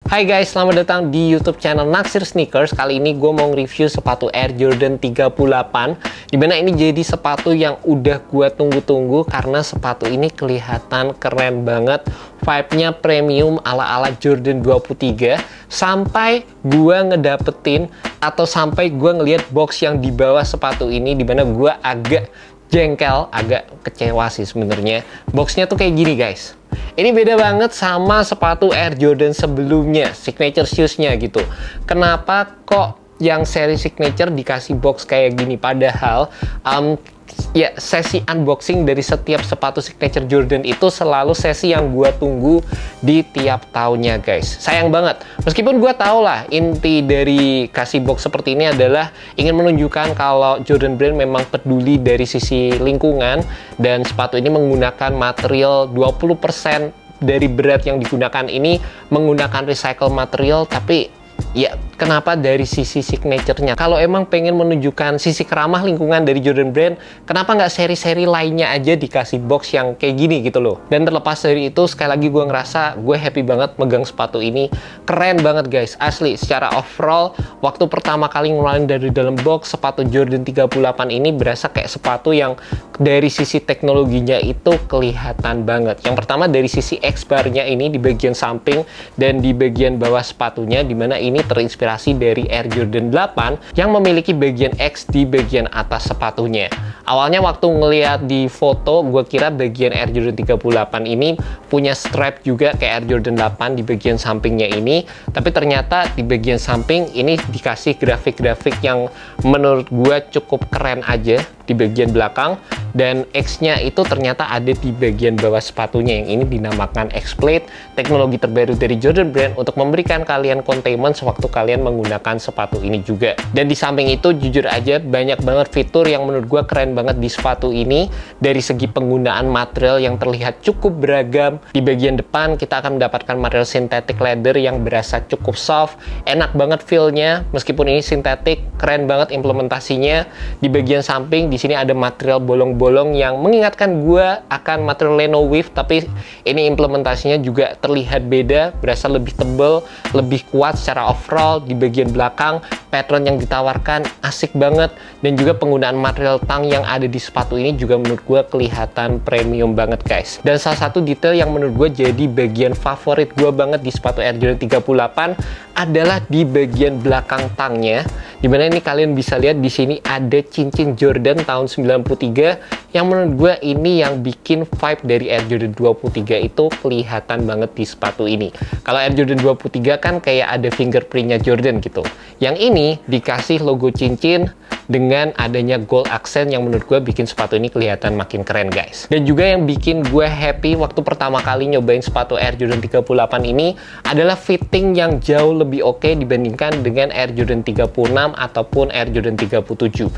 Hai guys, selamat datang di YouTube channel Naksir Sneakers. Kali ini gue mau review sepatu Air Jordan 38, dimana ini jadi sepatu yang udah gue tunggu-tunggu karena sepatu ini kelihatan keren banget. Vibe-nya premium ala-ala Jordan 23. Sampai gue ngedapetin atau sampai gue ngeliat box yang di bawah sepatu ini, dimana gue agak jengkel, agak kecewa sih sebenarnya. Boxnya tuh kayak gini guys. Ini beda banget sama sepatu Air Jordan sebelumnya, signature shoes-nya gitu. Kenapa kok yang seri signature dikasih box kayak gini? Padahal ya sesi unboxing dari setiap sepatu signature Jordan itu selalu sesi yang gue tunggu di tiap tahunnya guys. Sayang banget, meskipun gue tau lah inti dari kasih box seperti ini adalah ingin menunjukkan kalau Jordan Brand memang peduli dari sisi lingkungan, dan sepatu ini menggunakan material 20% dari berat yang digunakan ini menggunakan recycle material. Tapi ya, kenapa dari sisi signature-nya? Kalau emang pengen menunjukkan sisi keramah lingkungan dari Jordan Brand, kenapa nggak seri-seri lainnya aja dikasih box yang kayak gini gitu loh? Dan terlepas dari itu, sekali lagi gue ngerasa gue happy banget megang sepatu ini. Keren banget guys, asli. Secara overall, waktu pertama kali ngeluarin dari dalam box, sepatu Jordan 38 ini berasa kayak sepatu yang dari sisi teknologinya itu kelihatan banget. Yang pertama dari sisi X-bar-nya ini di bagian samping dan di bagian bawah sepatunya, dimana ini terinspirasi dari Air Jordan 8 yang memiliki bagian X di bagian atas sepatunya. Awalnya waktu ngeliat di foto, gue kira bagian Air Jordan 38 ini punya strap juga kayak Air Jordan 8 di bagian sampingnya ini, tapi ternyata di bagian samping ini dikasih grafik-grafik yang menurut gue cukup keren aja di bagian belakang, dan X-nya itu ternyata ada di bagian bawah sepatunya yang ini dinamakan X-Plate, teknologi terbaru dari Jordan Brand untuk memberikan kalian containment sewaktu kalian menggunakan sepatu ini juga. Dan di samping itu jujur aja banyak banget fitur yang menurut gue keren banget di sepatu ini. Dari segi penggunaan material yang terlihat cukup beragam. Di bagian depan kita akan mendapatkan material synthetic leather yang berasa cukup soft, enak banget feel-nya meskipun ini sintetik, keren banget implementasinya. Di bagian samping di sini ada material bolong-bolong yang mengingatkan gue akan material Leno Weave, tapi ini implementasinya juga terlihat beda, berasa lebih tebal, lebih kuat secara overall. Di bagian belakang pattern yang ditawarkan asik banget, dan juga penggunaan material tang yang ada di sepatu ini juga menurut gue kelihatan premium banget guys. Dan salah satu detail yang menurut gue jadi bagian favorit gue banget di sepatu Air Jordan 38 adalah di bagian belakang tangnya, dimana ini kalian bisa lihat di sini ada cincin Jordan tahun 93 yang menurut gue ini yang bikin vibe dari Air Jordan 23 itu kelihatan banget di sepatu ini. Kalau Air Jordan 23 kan kayak ada fingerprintnya Jordan gitu, yang ini dikasih logo cincin dengan adanya gold accent yang menurut gue bikin sepatu ini kelihatan makin keren guys. Dan juga yang bikin gue happy waktu pertama kali nyobain sepatu Air Jordan 38 ini adalah fitting yang jauh lebih oke dibandingkan dengan Air Jordan 36 ataupun Air Jordan 37.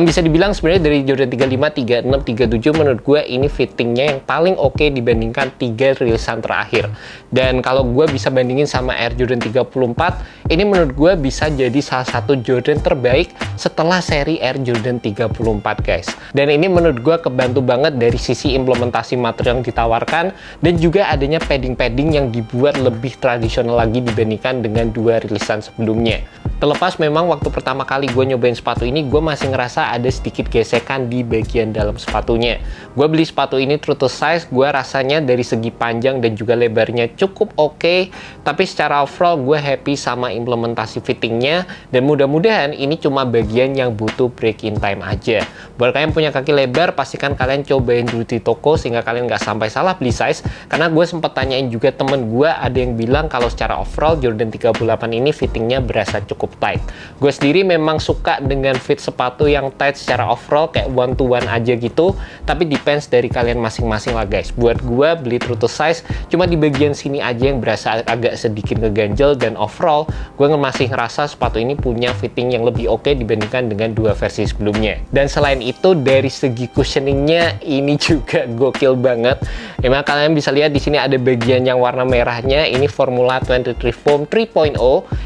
Bisa dibilang sebenarnya dari Jordan 35, 36, 37 menurut gue ini fittingnya yang paling oke dibandingkan 3 rilisan terakhir. Dan kalau gue bisa bandingin sama Air Jordan 34, ini menurut gue bisa jadi salah satu Jordan terbaik setelah seri Air Jordan 34 guys. Dan ini menurut gue kebantu banget dari sisi implementasi material yang ditawarkan, dan juga adanya padding-padding yang dibuat lebih tradisional lagi dibandingkan dengan 2 rilisan sebelumnya. Terlepas memang waktu pertama kali gue nyobain sepatu ini, gue masih ngerasa ada sedikit gesekan di bagian dalam sepatunya. Gue beli sepatu ini true to size, gue rasanya dari segi panjang dan juga lebarnya cukup oke, tapi secara overall gue happy sama implementasi fittingnya, dan mudah-mudahan ini cuma bagian yang butuh break-in time aja. Buat kalian punya kaki lebar, pastikan kalian cobain dulu di toko sehingga kalian nggak sampai salah beli size, karena gue sempat tanyain juga temen gue, ada yang bilang kalau secara overall Jordan 38 ini fittingnya berasa cukup tight. Gue sendiri memang suka dengan fit sepatu yang tight secara overall, kayak one to one aja gitu, tapi depends dari kalian masing-masing lah guys. Buat gue beli true to size cuma di bagian sini aja yang berasa agak sedikit ngeganjel, dan overall gue masih ngerasa sepatu ini punya fitting yang lebih oke dibandingkan dengan 2 versi sebelumnya. Dan selain itu dari segi cushioningnya ini juga gokil banget. Emang kalian bisa lihat di sini ada bagian yang warna merahnya, ini Formula 23 Foam 3.0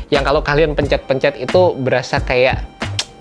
yang kalau kalian pencet-pencet itu berasa kayak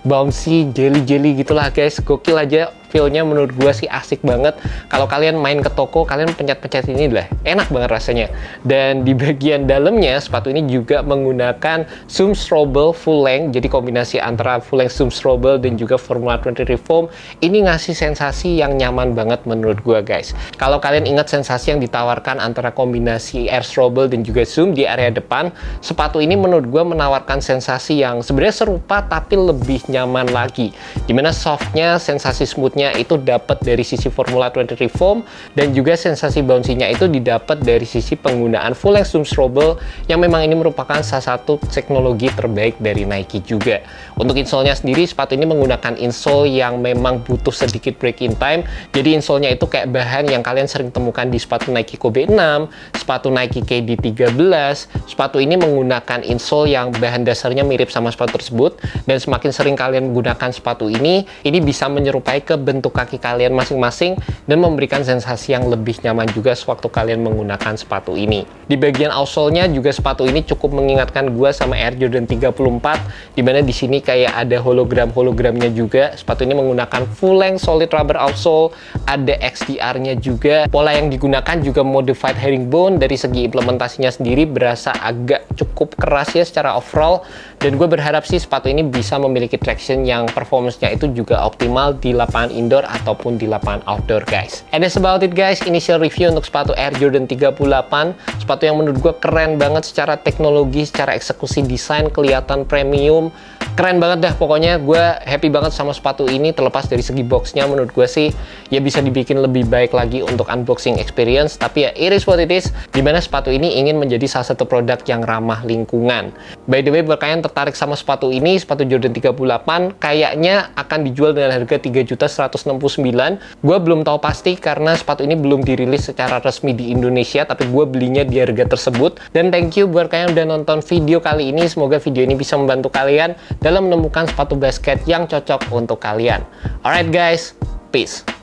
bouncy jelly-jelly gitulah guys. Gokil aja feel-nya menurut gue sih asik banget. Kalau kalian main ke toko, kalian pencet-pencet ini lah, enak banget rasanya. Dan di bagian dalamnya, sepatu ini juga menggunakan Zoom Strobel full length, jadi kombinasi antara full length Zoom Strobel dan juga Formula 23 foam. Ini ngasih sensasi yang nyaman banget menurut gue, guys. Kalau kalian ingat sensasi yang ditawarkan antara kombinasi Air Strobel dan juga Zoom di area depan, sepatu ini menurut gue menawarkan sensasi yang sebenarnya serupa tapi lebih nyaman lagi, dimana softnya, sensasi smoothnya itu dapat dari sisi Formula 23 foam, dan juga sensasi bouncy-nya itu didapat dari sisi penggunaan full length Zoom Strobel, yang memang ini merupakan salah satu teknologi terbaik dari Nike juga. Untuk insole-nya sendiri, sepatu ini menggunakan insole yang memang butuh sedikit break-in time. Jadi insole-nya itu kayak bahan yang kalian sering temukan di sepatu Nike Kobe 6, sepatu Nike KD 13. Sepatu ini menggunakan insole yang bahan dasarnya mirip sama sepatu tersebut, dan semakin sering kalian menggunakan sepatu ini bisa menyerupai ke bentuk kaki kalian masing-masing dan memberikan sensasi yang lebih nyaman juga sewaktu kalian menggunakan sepatu ini. Di bagian outsole-nya juga sepatu ini cukup mengingatkan gua sama Air Jordan 34, dimana di sini kayak ada hologramnya juga. Sepatu ini menggunakan full length solid rubber outsole, ada XDR-nya juga. Pola yang digunakan juga modified herringbone. Dari segi implementasinya sendiri berasa agak cukup keras ya secara overall, dan gue berharap sih sepatu ini bisa memiliki traction yang performance-nya itu juga optimal di lapangan indoor ataupun di lapangan outdoor, guys. And that's about it, guys. Initial review untuk sepatu Air Jordan 38, sepatu yang menurut gue keren banget secara teknologi, secara eksekusi desain, kelihatan premium, keren banget dah. Pokoknya gue happy banget sama sepatu ini. Terlepas dari segi boxnya, menurut gue sih ya bisa dibikin lebih baik lagi untuk unboxing experience, tapi ya it is what it is, dimana sepatu ini ingin menjadi salah satu produk yang ramah lingkungan. By the way, buat kalian tertarik sama sepatu ini, sepatu Jordan 38 kayaknya akan dijual dengan harga 3.169.000. Gue belum tahu pasti karena sepatu ini belum dirilis secara resmi di Indonesia, tapi gue belinya di harga tersebut. Dan thank you buat kalian yang udah nonton video kali ini. Semoga video ini bisa membantu kalian dalam menemukan sepatu basket yang cocok untuk kalian. Alright guys, peace.